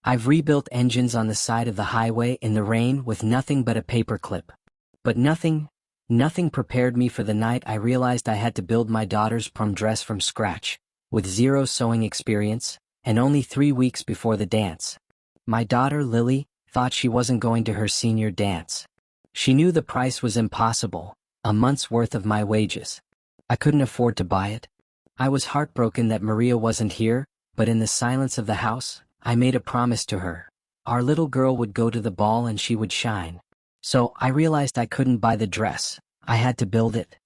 I've rebuilt engines on the side of the highway in the rain with nothing but a paperclip. But nothing prepared me for the night I realized I had to build my daughter's prom dress from scratch, with zero sewing experience, and only 3 weeks before the dance. My daughter, Lily, thought she wasn't going to her senior dance. She knew the price was impossible, a month's worth of my wages. I couldn't afford to buy it. I was heartbroken that Maria wasn't here, but in the silence of the house, I made a promise to her. Our little girl would go to the ball and she would shine. So I realized I couldn't buy the dress. I had to build it.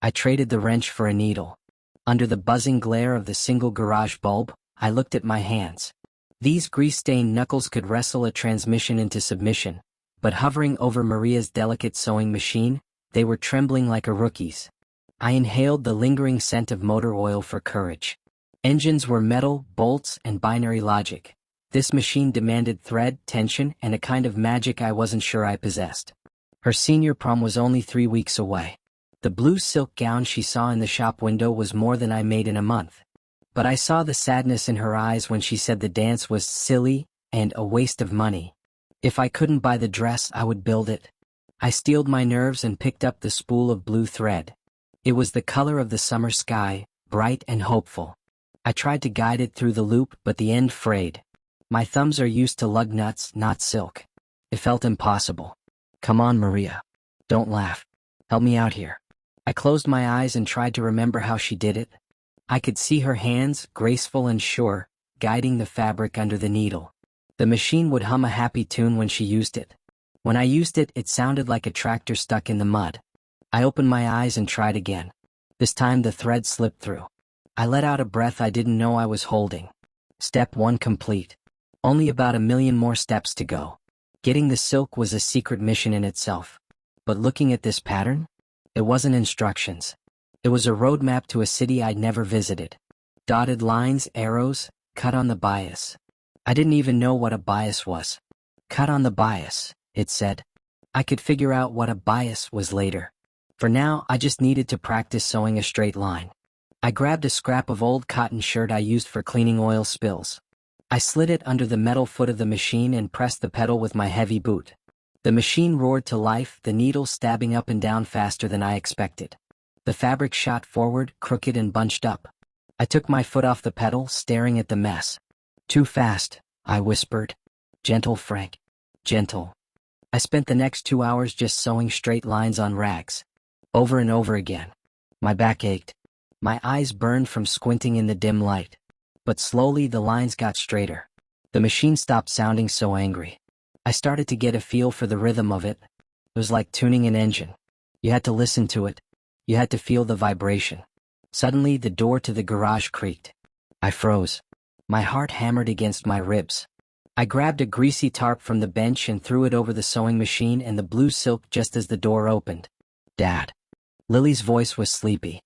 I traded the wrench for a needle. Under the buzzing glare of the single garage bulb, I looked at my hands. These grease-stained knuckles could wrestle a transmission into submission, but hovering over Maria's delicate sewing machine, they were trembling like a rookie's. I inhaled the lingering scent of motor oil for courage. Engines were metal, bolts, and binary logic. This machine demanded thread, tension, and a kind of magic I wasn't sure I possessed. Her senior prom was only 3 weeks away. The blue silk gown she saw in the shop window was more than I made in a month. But I saw the sadness in her eyes when she said the dance was silly and a waste of money. If I couldn't buy the dress, I would build it. I steeled my nerves and picked up the spool of blue thread. It was the color of the summer sky, bright and hopeful. I tried to guide it through the loop, but the end frayed. My thumbs are used to lug nuts, not silk. It felt impossible. Come on, Maria. Don't laugh. Help me out here. I closed my eyes and tried to remember how she did it. I could see her hands, graceful and sure, guiding the fabric under the needle. The machine would hum a happy tune when she used it. When I used it, it sounded like a tractor stuck in the mud. I opened my eyes and tried again. This time the thread slipped through. I let out a breath I didn't know I was holding. Step 1 complete. Only about 1,000,000 more steps to go. Getting the silk was a secret mission in itself. But looking at this pattern, it wasn't instructions. It was a roadmap to a city I'd never visited. Dotted lines, arrows, cut on the bias. I didn't even know what a bias was. Cut on the bias, it said. I could figure out what a bias was later. For now, I just needed to practice sewing a straight line. I grabbed a scrap of old cotton shirt I used for cleaning oil spills. I slid it under the metal foot of the machine and pressed the pedal with my heavy boot. The machine roared to life, the needle stabbing up and down faster than I expected. The fabric shot forward, crooked and bunched up. I took my foot off the pedal, staring at the mess. Too fast, I whispered. Gentle, Frank. Gentle. I spent the next 2 hours just sewing straight lines on rags. Over and over again. My back ached. My eyes burned from squinting in the dim light. But slowly the lines got straighter. The machine stopped sounding so angry. I started to get a feel for the rhythm of it. It was like tuning an engine. You had to listen to it. You had to feel the vibration. Suddenly the door to the garage creaked. I froze. My heart hammered against my ribs. I grabbed a greasy tarp from the bench and threw it over the sewing machine and the blue silk just as the door opened. Dad. Lily's voice was sleepy.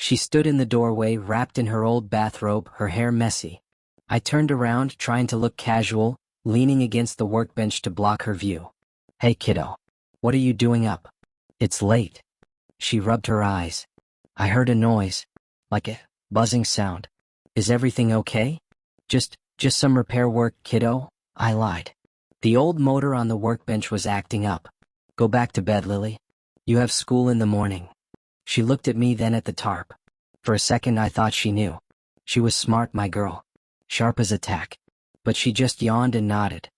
She stood in the doorway, wrapped in her old bathrobe, her hair messy. I turned around, trying to look casual, leaning against the workbench to block her view. Hey kiddo. What are you doing up? It's late. She rubbed her eyes. I heard a noise. Like a buzzing sound. Is everything okay? Just some repair work, kiddo, I lied. The old motor on the workbench was acting up. Go back to bed, Lily. You have school in the morning. She looked at me, then at the tarp. For a second I thought she knew. She was smart, my girl. Sharp as a tack. But she just yawned and nodded.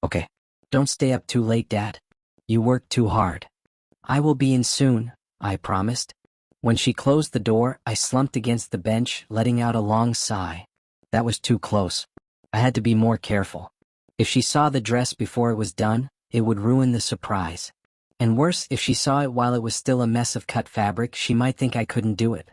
Okay. Don't stay up too late, Dad. You worked too hard. I will be in soon, I promised. When she closed the door, I slumped against the bench, letting out a long sigh. That was too close. I had to be more careful. If she saw the dress before it was done, it would ruin the surprise. And worse, if she saw it while it was still a mess of cut fabric, she might think I couldn't do it.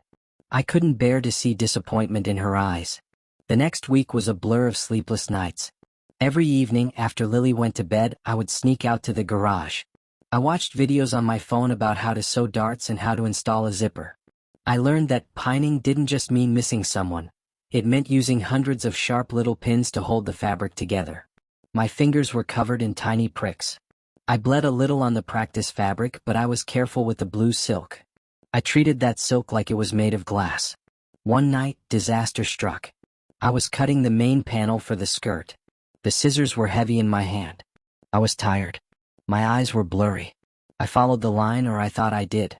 I couldn't bear to see disappointment in her eyes. The next week was a blur of sleepless nights. Every evening after Lily went to bed, I would sneak out to the garage. I watched videos on my phone about how to sew darts and how to install a zipper. I learned that pining didn't just mean missing someone. It meant using hundreds of sharp little pins to hold the fabric together. My fingers were covered in tiny pricks. I bled a little on the practice fabric, but I was careful with the blue silk. I treated that silk like it was made of glass. One night, disaster struck. I was cutting the main panel for the skirt. The scissors were heavy in my hand. I was tired. My eyes were blurry. I followed the line, or I thought I did.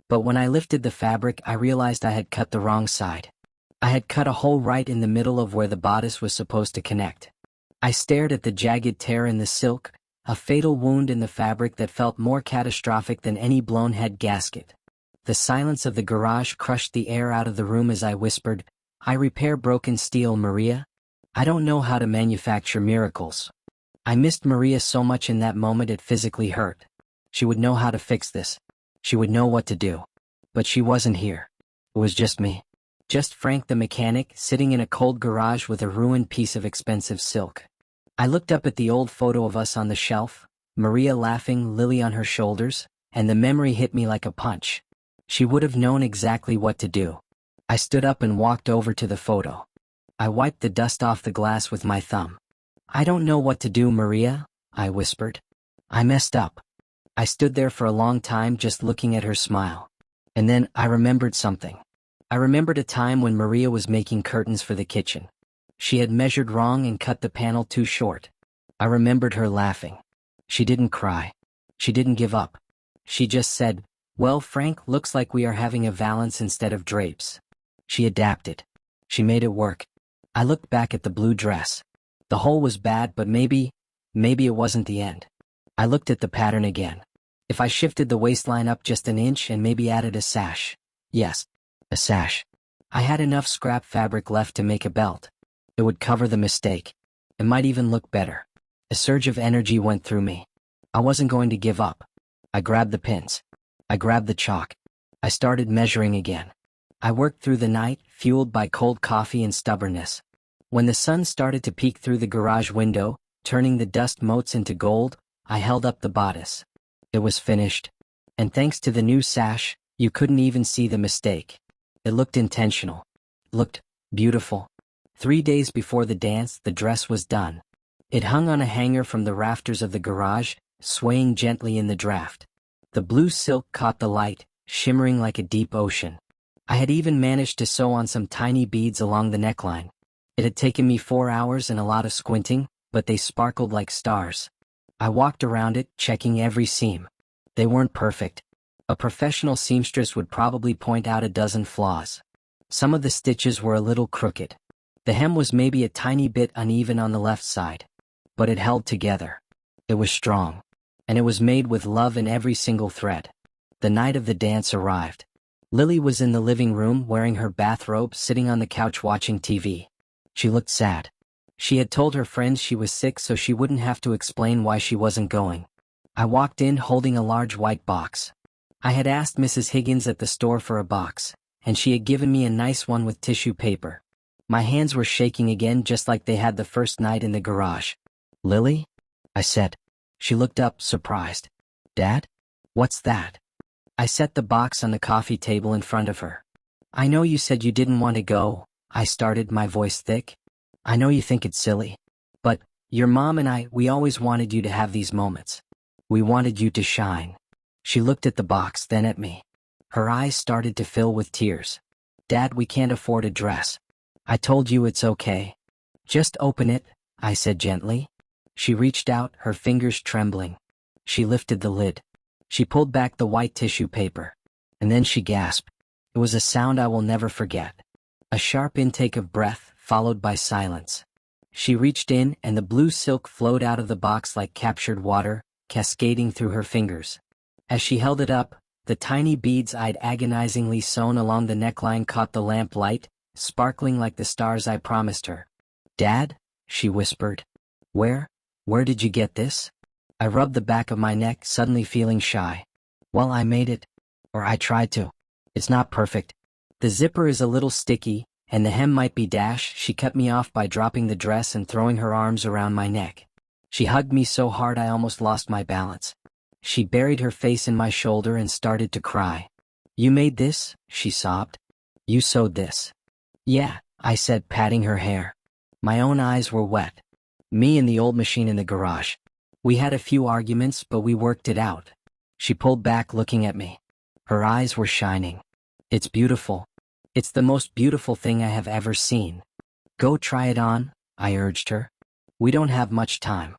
But when I lifted the fabric, I realized I had cut the wrong side. I had cut a hole right in the middle of where the bodice was supposed to connect. I stared at the jagged tear in the silk, a fatal wound in the fabric that felt more catastrophic than any blown head gasket. The silence of the garage crushed the air out of the room as I whispered, "I repair broken steel, Maria. I don't know how to manufacture miracles." I missed Maria so much in that moment it physically hurt. She would know how to fix this. She would know what to do. But she wasn't here. It was just me. Just Frank the mechanic, sitting in a cold garage with a ruined piece of expensive silk. I looked up at the old photo of us on the shelf, Maria laughing, Lily on her shoulders, and the memory hit me like a punch. She would have known exactly what to do. I stood up and walked over to the photo. I wiped the dust off the glass with my thumb. "I don't know what to do, Maria," I whispered. "I messed up." I stood there for a long time just looking at her smile. And then I remembered something. I remembered a time when Maria was making curtains for the kitchen. She had measured wrong and cut the panel too short. I remembered her laughing. She didn't cry. She didn't give up. She just said, "Well, Frank, looks like we are having a valance instead of drapes." She adapted. She made it work. I looked back at the blue dress. The hole was bad, but maybe it wasn't the end. I looked at the pattern again. If I shifted the waistline up just an inch and maybe added a sash. Yes, a sash. I had enough scrap fabric left to make a belt. It would cover the mistake. It might even look better. A surge of energy went through me. I wasn't going to give up. I grabbed the pins. I grabbed the chalk. I started measuring again. I worked through the night, fueled by cold coffee and stubbornness. When the sun started to peek through the garage window, turning the dust motes into gold, I held up the bodice. It was finished. And thanks to the new sash, you couldn't even see the mistake. It looked intentional. Looked beautiful. 3 days before the dance, the dress was done. It hung on a hanger from the rafters of the garage, swaying gently in the draft. The blue silk caught the light, shimmering like a deep ocean. I had even managed to sew on some tiny beads along the neckline. It had taken me 4 hours and a lot of squinting, but they sparkled like stars. I walked around it, checking every seam. They weren't perfect. A professional seamstress would probably point out a dozen flaws. Some of the stitches were a little crooked. The hem was maybe a tiny bit uneven on the left side. But it held together. It was strong. And it was made with love in every single thread. The night of the dance arrived. Lily was in the living room wearing her bathrobe, sitting on the couch watching TV. She looked sad. She had told her friends she was sick so she wouldn't have to explain why she wasn't going. I walked in holding a large white box. I had asked Mrs. Higgins at the store for a box, and she had given me a nice one with tissue paper. My hands were shaking again just like they had the first night in the garage. "Lily?" I said. She looked up, surprised. "Dad? What's that?" I set the box on the coffee table in front of her. "I know you said you didn't want to go," I started, my voice thick. "I know you think it's silly. But your mom and we always wanted you to have these moments. We wanted you to shine." She looked at the box, then at me. Her eyes started to fill with tears. "Dad, we can't afford a dress. I told you it's okay. Just open it," I said gently. She reached out, her fingers trembling. She lifted the lid. She pulled back the white tissue paper. And then she gasped. It was a sound I will never forget. A sharp intake of breath, followed by silence. She reached in, and the blue silk flowed out of the box like captured water, cascading through her fingers. As she held it up, the tiny beads I'd agonizingly sewn along the neckline caught the lamp light, sparkling like the stars I promised her. "Dad?" she whispered. Where did you get this?" I rubbed the back of my neck, suddenly feeling shy. "Well, I made it. Or I tried to. It's not perfect. The zipper is a little sticky, and the hem might be dash." She cut me off by dropping the dress and throwing her arms around my neck. She hugged me so hard I almost lost my balance. She buried her face in my shoulder and started to cry. "You made this?" she sobbed. "You sewed this?" "Yeah," I said, patting her hair. My own eyes were wet. Me and the old machine in the garage. We had a few arguments, but we worked it out. She pulled back, looking at me. Her eyes were shining. "It's beautiful. It's the most beautiful thing I have ever seen." "Go try it on," I urged her. We don't have much time.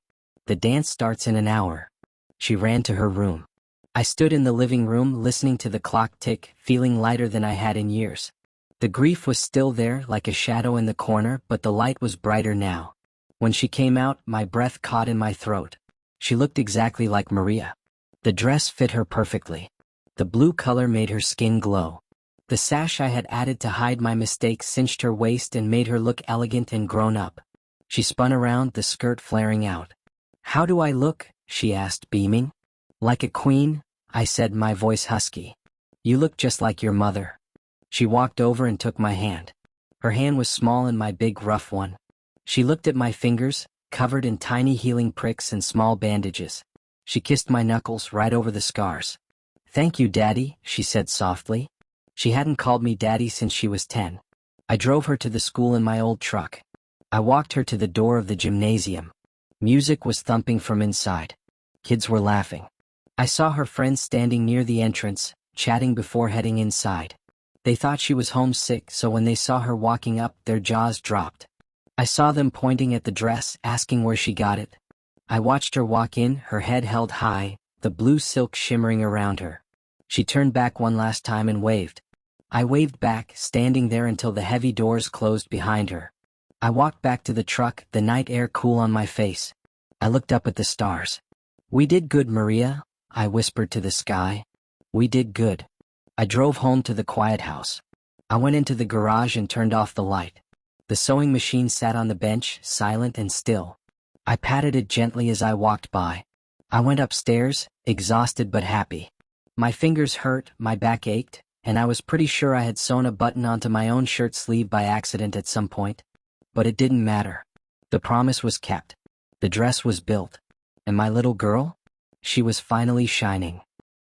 The dance starts in an hour. She ran to her room. I stood in the living room listening to the clock tick, feeling lighter than I had in years. The grief was still there like a shadow in the corner, but the light was brighter now. When she came out, my breath caught in my throat. She looked exactly like Maria. The dress fit her perfectly. The blue color made her skin glow. The sash I had added to hide my mistakes cinched her waist and made her look elegant and grown up. She spun around, the skirt flaring out. "How do I look?" she asked, beaming. "Like a queen," I said, my voice husky. "You look just like your mother." She walked over and took my hand. Her hand was small in my big rough one. She looked at my fingers, covered in tiny healing pricks and small bandages. She kissed my knuckles right over the scars. "Thank you, Daddy," she said softly. She hadn't called me Daddy since she was 10. I drove her to the school in my old truck. I walked her to the door of the gymnasium. Music was thumping from inside. Kids were laughing. I saw her friends standing near the entrance, chatting before heading inside. They thought she was homesick, so when they saw her walking up, their jaws dropped. I saw them pointing at the dress, asking where she got it. I watched her walk in, her head held high, the blue silk shimmering around her. She turned back one last time and waved. I waved back, standing there until the heavy doors closed behind her. I walked back to the truck, the night air cool on my face. I looked up at the stars. "We did good, Maria," I whispered to the sky. "We did good." I drove home to the quiet house. I went into the garage and turned off the light. The sewing machine sat on the bench, silent and still. I patted it gently as I walked by. I went upstairs, exhausted but happy. My fingers hurt, my back ached, and I was pretty sure I had sewn a button onto my own shirt sleeve by accident at some point. But it didn't matter. The promise was kept. The dress was built. And my little girl? She was finally shining.